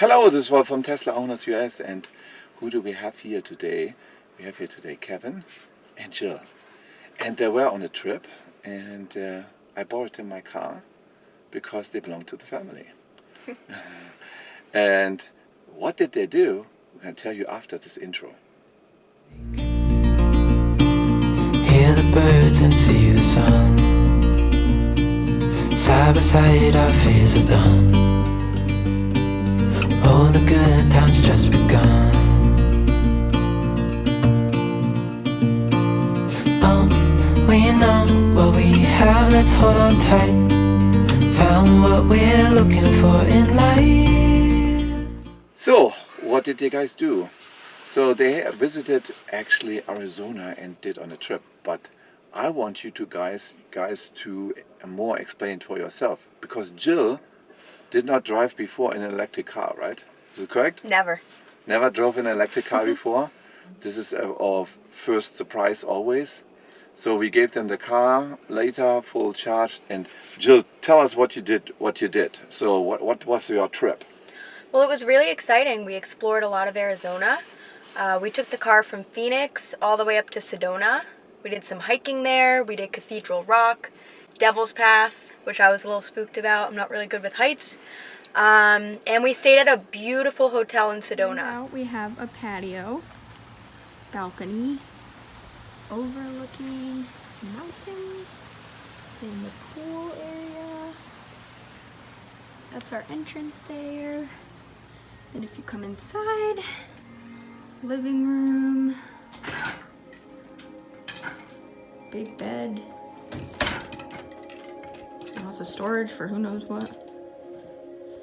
Hello, this is Wolf from Tesla Owners US, and who do we have here today? We have here today Kevin and Jill, and they were on a trip, and I borrowed them my car because they belong to the family. And what did they do? We're going to tell you after this intro. Hear the birds and see the sun. Side by side our fears are done. All the good times just begun. We know what we have, let's hold on tight. Found what we're looking for in life. So, what did you guys do? So they visited actually Arizona and did on a trip, but I want you to guys to more explain it for yourself, because Jill did not drive before in an electric car, right? Is it correct? Never. Never drove an electric car before. This is our first surprise always. So we gave them the car later, full charged. And Jill, tell us what you did. So what was your trip? Well, it was really exciting. We explored a lot of Arizona. We took the car from Phoenix all the way up to Sedona. We did some hiking there. We did Cathedral Rock, Devil's Path, which I was a little spooked about. I'm not really good with heights. And we stayed at a beautiful hotel in Sedona. Now we have a patio, balcony, overlooking mountains, in the pool area. That's our entrance there. And if you come inside, living room, big bed, lots of storage for who knows what.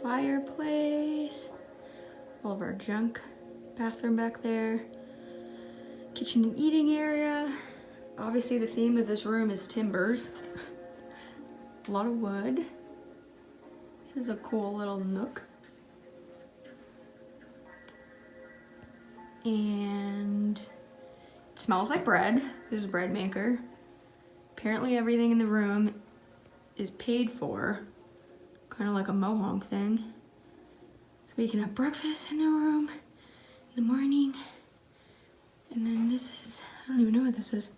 Fireplace, all of our junk, bathroom back there, kitchen and eating area. Obviously the theme of this room is timbers. A lot of wood. This is a cool little nook. And it smells like bread. There's a bread maker. Apparently everything in the room is paid for. Kind of like a mohawk thing. So we can have breakfast in the room in the morning. And then this is, I don't even know what this is.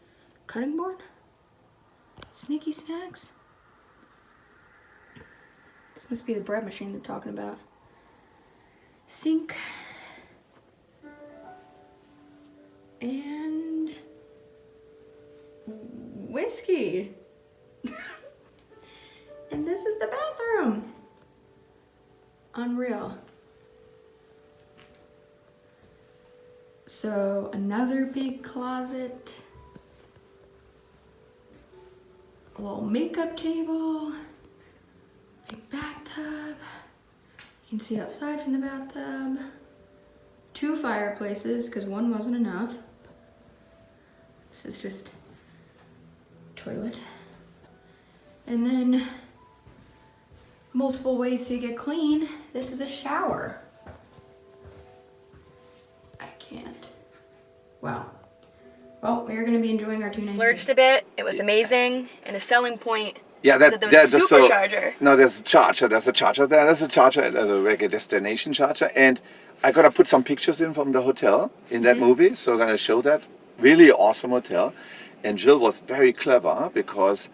Cutting board? Sneaky snacks? This must be the bread machine they're talking about. Sink. And whiskey. And this is the bathroom. Unreal. So another big closet. A little makeup table. Big bathtub. You can see outside from the bathtub. 2 fireplaces, because one wasn't enough. This is just toilet. And then multiple ways to get clean. This is a shower. I can't. Wow. Well, we're gonna be enjoying our 2 nights. Splurged a bit. It was amazing. And a selling point. Yeah, There's a supercharger. No, there's a charger. There's a charger there. There's a charger. There's a regular destination charger, and I gotta put some pictures in from the hotel in that movie. So I'm gonna show that. Really awesome hotel, and Jill was very clever because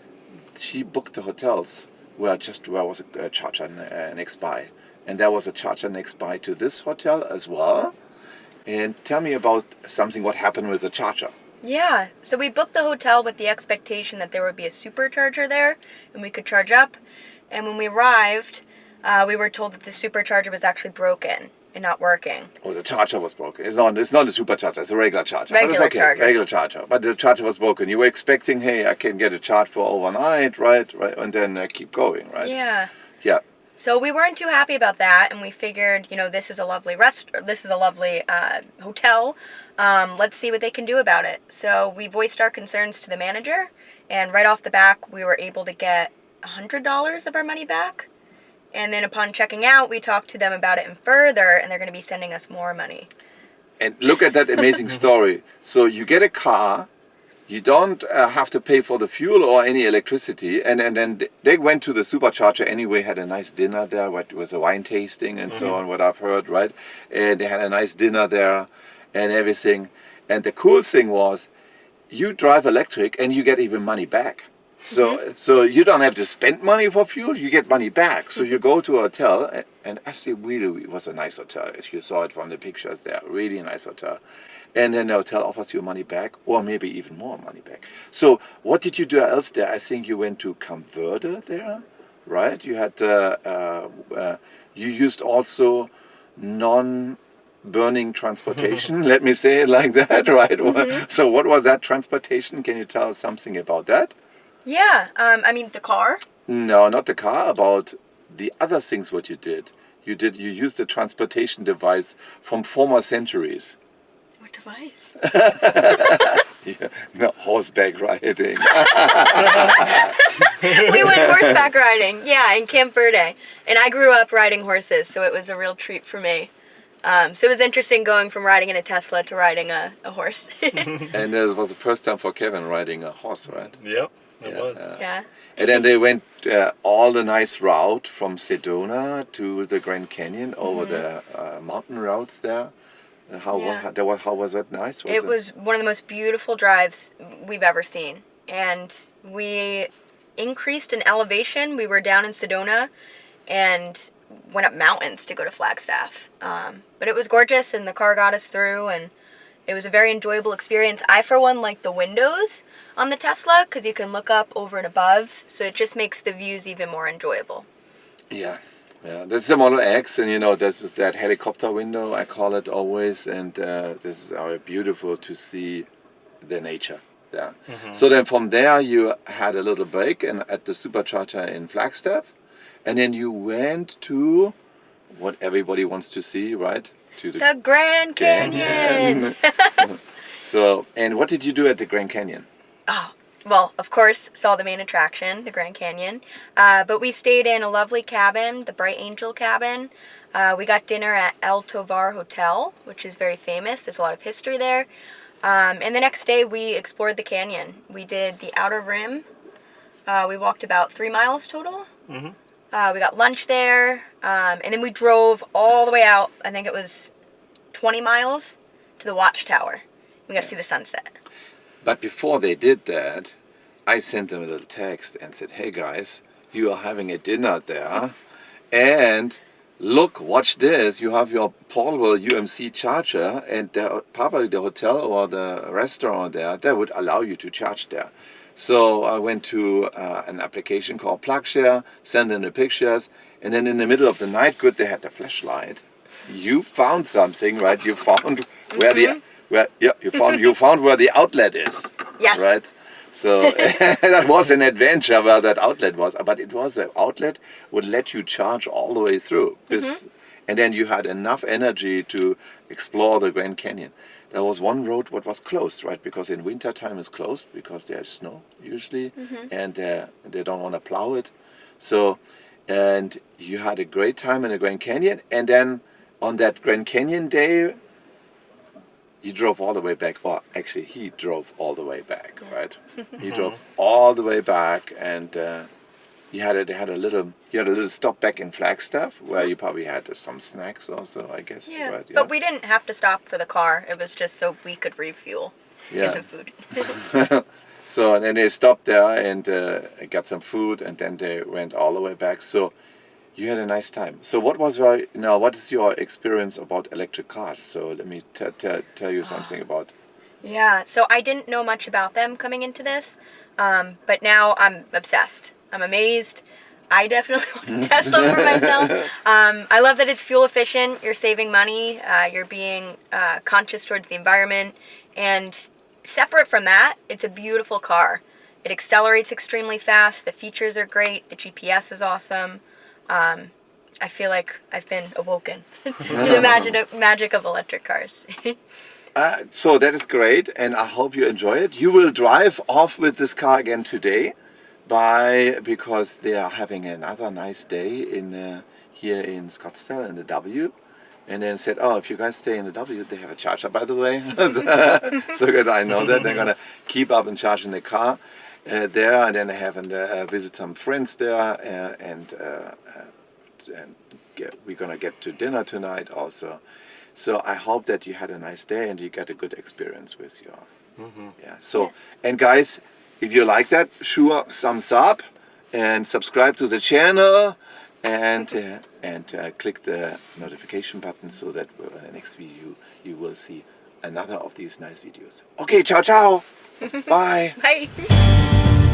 she booked the hotels where was a charger next by, and there was a charger next by to this hotel as well. And tell me about something. What happened with the charger? Yeah, so we booked the hotel with the expectation that there would be a supercharger there and we could charge up. And when we arrived, we were told that the supercharger was actually broken and not working. Oh, the charger was broken. It's not a supercharger. It's a regular charger. Regular but it's okay. charger. Regular charger. But the charger was broken. You were expecting, hey, I can get a charge for overnight, right? And then keep going, right? Yeah. Yeah. So we weren't too happy about that, and we figured, this is a lovely hotel. Let's see what they can do about it. So we voiced our concerns to the manager, and right off the back, we were able to get $100 of our money back. And then upon checking out, we talked to them about it and further, and they're going to be sending us more money. And look at that amazing story. So you get a car, you don't have to pay for the fuel or any electricity. And then they went to the supercharger anyway, had a nice dinner there with a wine tasting and so on, what I've heard, right? And they had a nice dinner there and everything. And the cool thing was, you drive electric and you get even money back. So you don't have to spend money for fuel, you get money back. So you go to a hotel, and actually really it was a nice hotel, as you saw it from the pictures there, really nice hotel. And then the hotel offers you money back, or maybe even more money back. So what did you do else there? I think you went to Camp Verde there, right? You had you used also non-burning transportation, let me say it like that, right? So what was that transportation? Can you tell us something about that? Yeah, I mean the car. No, not the car, about the other things what you did. You used a transportation device from former centuries. What device? Yeah, no, horseback riding. We went horseback riding, yeah, in Camp Verde. And I grew up riding horses, so it was a real treat for me. So it was interesting going from riding in a Tesla to riding a horse. And it was the first time for Kevin riding a horse, right? Yep, it was. Yeah. And then they went all the nice route from Sedona to the Grand Canyon over the mountain routes there. How was that nice? It was one of the most beautiful drives we've ever seen. And we increased in elevation. We were down in Sedona and went up mountains to go to Flagstaff. But it was gorgeous, and the car got us through, and it was a very enjoyable experience. I, for one, like the windows on the Tesla because you can look up over and above, so it just makes the views even more enjoyable. Yeah. That's the Model X, and this is that helicopter window, I call it always, and this is beautiful to see the nature there. So then from there you had a little break at the supercharger in Flagstaff, and then you went to what everybody wants to see, right? To The Grand Canyon! So, and what did you do at the Grand Canyon? Oh, well, of course, saw the main attraction, the Grand Canyon. But we stayed in a lovely cabin, the Bright Angel cabin. We got dinner at El Tovar Hotel, which is very famous. There's a lot of history there. And the next day, we explored the canyon. We did the outer rim. We walked about 3 miles total. We got lunch there. And then we drove all the way out, I think it was 20 miles, to the watchtower. We got to see the sunset. But before they did that, I sent them a little text and said, hey guys, you are having a dinner there, and look, watch this, you have your portable UMC charger, and probably the hotel or the restaurant there, that would allow you to charge there. So I went to an application called PlugShare, sent them the pictures, and then in the middle of the night, they had the flashlight. You found something, right? You found you found where the outlet is. Yes. Right? So that was an adventure where that outlet was. But it was an outlet would let you charge all the way through. And then you had enough energy to explore the Grand Canyon. There was one road what was closed, right? Because in winter time it's closed because there's snow usually, and they don't want to plow it. So, and you had a great time in the Grand Canyon. And then on that Grand Canyon day, you drove all the way back, or actually he drove all the way back, right? He drove all the way back, and they had a little stop back in Flagstaff where you probably had some snacks also, I guess. Yeah, right? but we didn't have to stop for the car. It was just so we could refuel. Get some food. So and then they stopped there and got some food, and then they went all the way back. So you had a nice time. So what is your experience about electric cars? So let me tell you something about. Yeah, so I didn't know much about them coming into this, but now I'm obsessed. I'm amazed. I definitely want to test them for myself. I love that it's fuel efficient. You're saving money. You're being conscious towards the environment. And separate from that, it's a beautiful car. It accelerates extremely fast. The features are great. The GPS is awesome. I feel like I've been awoken to the magic of electric cars. So that is great, and I hope you enjoy it. You will drive off with this car again today, because they are having another nice day here in Scottsdale in the W, and then said, "Oh, if you guys stay in the W, they have a charger, by the way." So that I know that they're gonna keep up and charge in the car there, and then have visit some friends there, and we're gonna get to dinner tonight also. So I hope that you had a nice day and you got a good experience with your. Yeah. So and guys, if you like that, sure, thumbs up and subscribe to the channel. And click the notification button so that in the next video you will see another of these nice videos. Okay, ciao ciao. Bye. Bye.